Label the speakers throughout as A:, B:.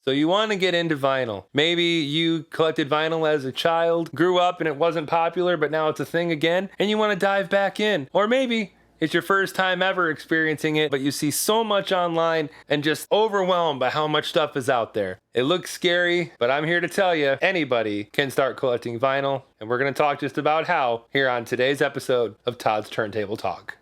A: So you want to get into vinyl. Maybe you collected vinyl as a child, grew up and it wasn't popular, but now it's a thing again, and you want to dive back in. Or maybe it's your first time ever experiencing it, but you see so much online and just overwhelmed by how much stuff is out there. It looks scary, but I'm here to tell you, anybody can start collecting vinyl, and we're going to talk just about how here on today's episode of Todd's Turntable Talk.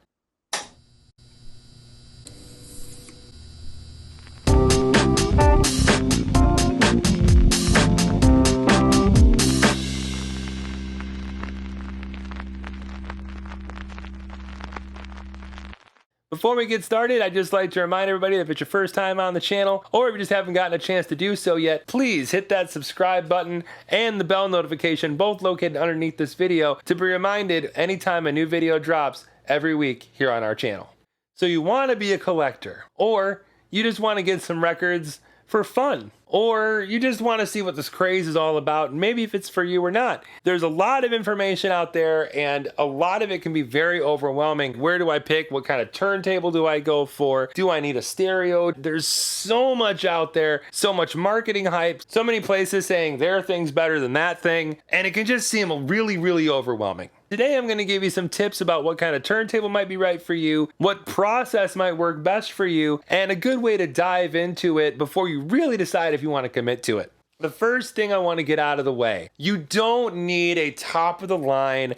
A: Before we get started, I'd just like to remind everybody that if it's your first time on the channel, or if you just haven't gotten a chance to do so yet, please hit that subscribe button and the bell notification, both located underneath this video, to be reminded anytime a new video drops every week here on our channel. So you want to be a collector, or you just want to get some records for fun, or you just want to see what this craze is all about, and maybe if it's for you or not. There's a lot of information out there, and a lot of it can be very overwhelming. Where do I pick? What kind of turntable do I go for? Do I need a stereo? There's so much out there, so much marketing hype, so many places saying their thing's better than that thing, and it can just seem really, really overwhelming. Today I'm going to give you some tips about what kind of turntable might be right for you, what process might work best for you, and a good way to dive into it before you really decide if you want to commit to it. The first thing I want to get out of the way, you don't need a top-of-the-line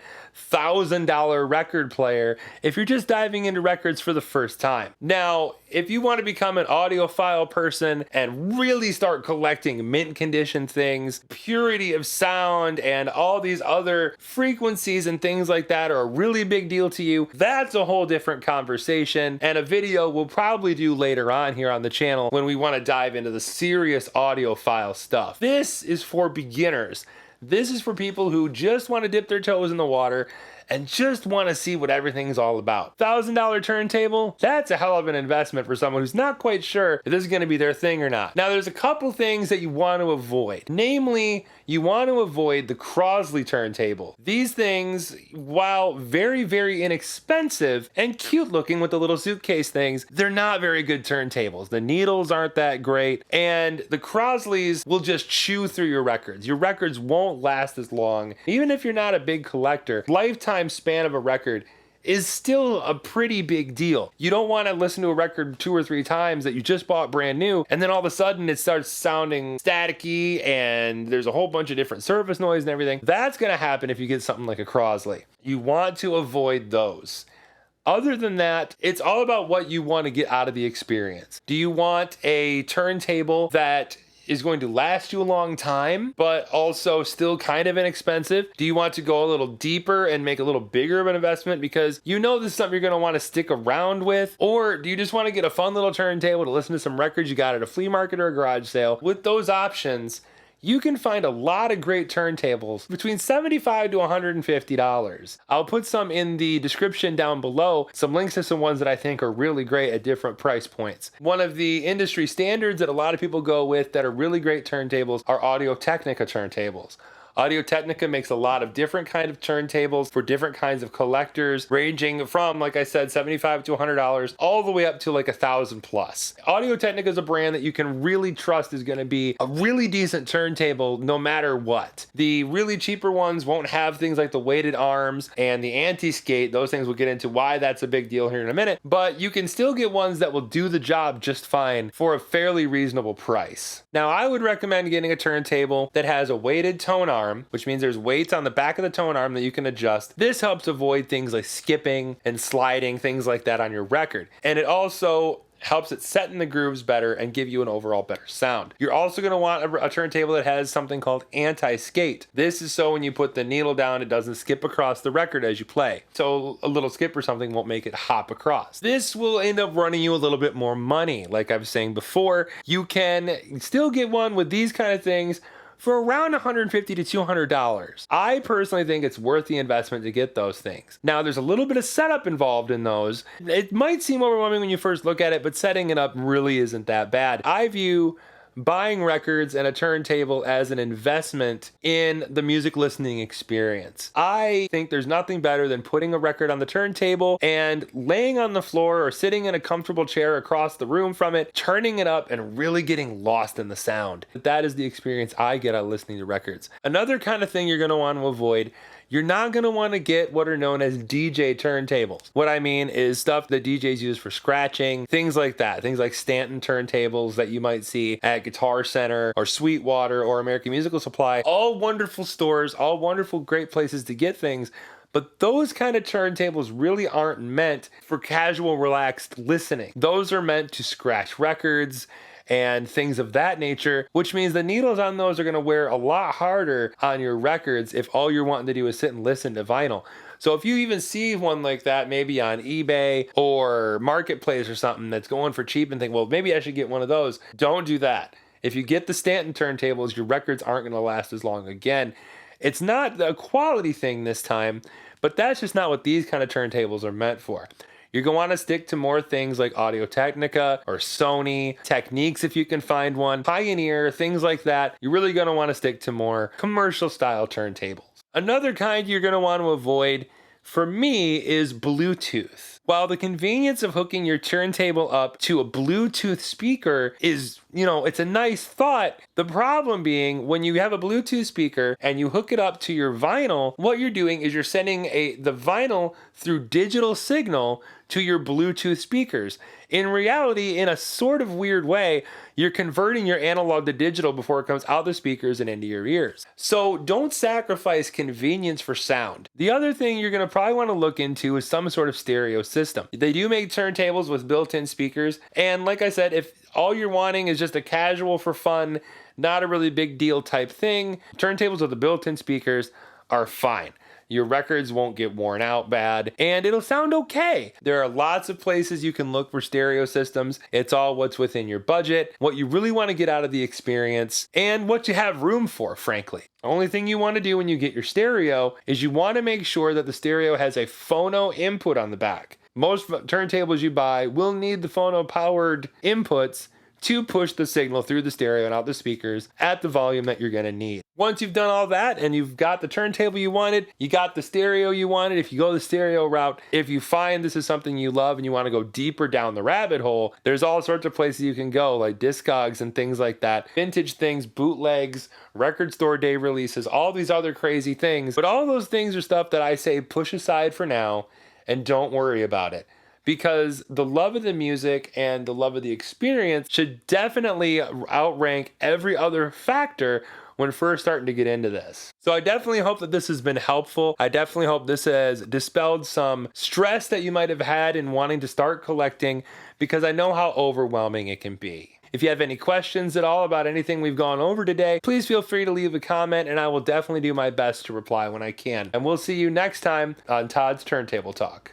A: $1,000 record player if you're just diving into records for the first time. Now, if you want to become an audiophile person and really start collecting mint condition things, purity of sound and all these other frequencies and things like that are a really big deal to you, that's a whole different conversation, and a video we'll probably do later on here on the channel when we want to dive into the serious audiophile stuff. This is for beginners. This is for people who just want to dip their toes in the water and just want to see what everything's all about. $1,000 turntable, that's a hell of an investment for someone who's not quite sure if this is going to be their thing or not. Now, there's a couple things that you want to avoid. Namely, you want to avoid the Crosley turntable. These things, while very, very inexpensive and cute looking with the little suitcase things, they're not very good turntables. The needles aren't that great, and the Crosleys will just chew through your records. Your records won't last as long. Even if you're not a big collector, lifetime span of a record is still a pretty big deal. You don't want to listen to a record 2 or 3 times that you just bought brand new, and then all of a sudden it starts sounding staticky and there's a whole bunch of different surface noise and everything. That's going to happen if you get something like a Crosley. You want to avoid those. Other than that, it's all about what you want to get out of the experience. Do you want a turntable that is going to last you a long time, but also still kind of inexpensive? Do you want to go a little deeper and make a little bigger of an investment because you know this is something you're going to want to stick around with? Or do you just want to get a fun little turntable to listen to some records you got at a flea market or a garage sale? With those options, you can find a lot of great turntables between $75 to $150. I'll put some in the description down below, some links to some ones that I think are really great at different price points. One of the industry standards that a lot of people go with that are really great turntables are Audio-Technica turntables. Audio-Technica makes a lot of different kind of turntables for different kinds of collectors, ranging from, like I said, $75 to $100, all the way up to like $1,000 plus. Audio-Technica is a brand that you can really trust is going to be a really decent turntable no matter what. The really cheaper ones won't have things like the weighted arms and the anti-skate. Those things we'll get into why that's a big deal here in a minute, but you can still get ones that will do the job just fine for a fairly reasonable price. Now, I would recommend getting a turntable that has a weighted tone arm, which means there's weights on the back of the tone arm that you can adjust. This helps avoid things like skipping and sliding, things like that on your record. And it also helps it set in the grooves better and give you an overall better sound. You're also going to want a turntable that has something called anti-skate. This is so when you put the needle down, it doesn't skip across the record as you play. So a little skip or something won't make it hop across. This will end up running you a little bit more money. Like I was saying before, you can still get one with these kind of things for around $150 to $200. I personally think it's worth the investment to get those things. Now, there's a little bit of setup involved in those. It might seem overwhelming when you first look at it, but setting it up really isn't that bad. I view buying records and a turntable as an investment in the music listening experience. I think there's nothing better than putting a record on the turntable and laying on the floor or sitting in a comfortable chair across the room from it, turning it up and really getting lost in the sound. That is the experience I get out of listening to records. Another kind of thing you're going to want to avoid, you're not going to want to get what are known as DJ turntables. What I mean is stuff that DJs use for scratching, things like that. Things like Stanton turntables that you might see at Guitar Center or Sweetwater or American Musical Supply. All wonderful stores, all wonderful, great places to get things. But those kind of turntables really aren't meant for casual, relaxed listening. Those are meant to scratch records and things of that nature, which means the needles on those are going to wear a lot harder on your records if all you're wanting to do is sit and listen to vinyl. So if you even see one like that, maybe on eBay or Marketplace or something that's going for cheap and think, well, maybe I should get one of those, don't do that. If you get the Stanton turntables, your records aren't going to last as long. Again, it's not a quality thing this time, but that's just not what these kind of turntables are meant for. You're going to want to stick to more things like Audio-Technica or Sony, Techniques if you can find one, Pioneer, things like that. You're really going to want to stick to more commercial style turntables. Another kind you're going to want to avoid, for me, is Bluetooth. While the convenience of hooking your turntable up to a Bluetooth speaker is, it's a nice thought. The problem being when you have a Bluetooth speaker and you hook it up to your vinyl, what you're doing is you're sending the vinyl through digital signal to your Bluetooth speakers. In reality, in a sort of weird way, you're converting your analog to digital before it comes out the speakers and into your ears. So don't sacrifice convenience for sound. The other thing you're going to probably want to look into is some sort of stereo system. They do make turntables with built-in speakers, and like I said, if all you're wanting is just a casual for fun, not a really big deal type thing, turntables with the built-in speakers are fine. Your records won't get worn out bad, and it'll sound okay. There are lots of places you can look for stereo systems. It's all what's within your budget, what you really want to get out of the experience, and what you have room for, frankly. The only thing you want to do when you get your stereo is you want to make sure that the stereo has a phono input on the back. Most turntables you buy will need the phono-powered inputs to push the signal through the stereo and out the speakers at the volume that you're going to need. Once you've done all that and you've got the turntable you wanted, you got the stereo you wanted, if you go the stereo route, if you find this is something you love and you want to go deeper down the rabbit hole, there's all sorts of places you can go, like Discogs and things like that, vintage things, bootlegs, record store day releases, all these other crazy things. But all those things are stuff that I say push aside for now and don't worry about it. Because the love of the music and the love of the experience should definitely outrank every other factor when first starting to get into this. So I definitely hope that this has been helpful. I definitely hope this has dispelled some stress that you might have had in wanting to start collecting, because I know how overwhelming it can be. If you have any questions at all about anything we've gone over today, please feel free to leave a comment and I will definitely do my best to reply when I can. And we'll see you next time on Todd's Turntable Talk.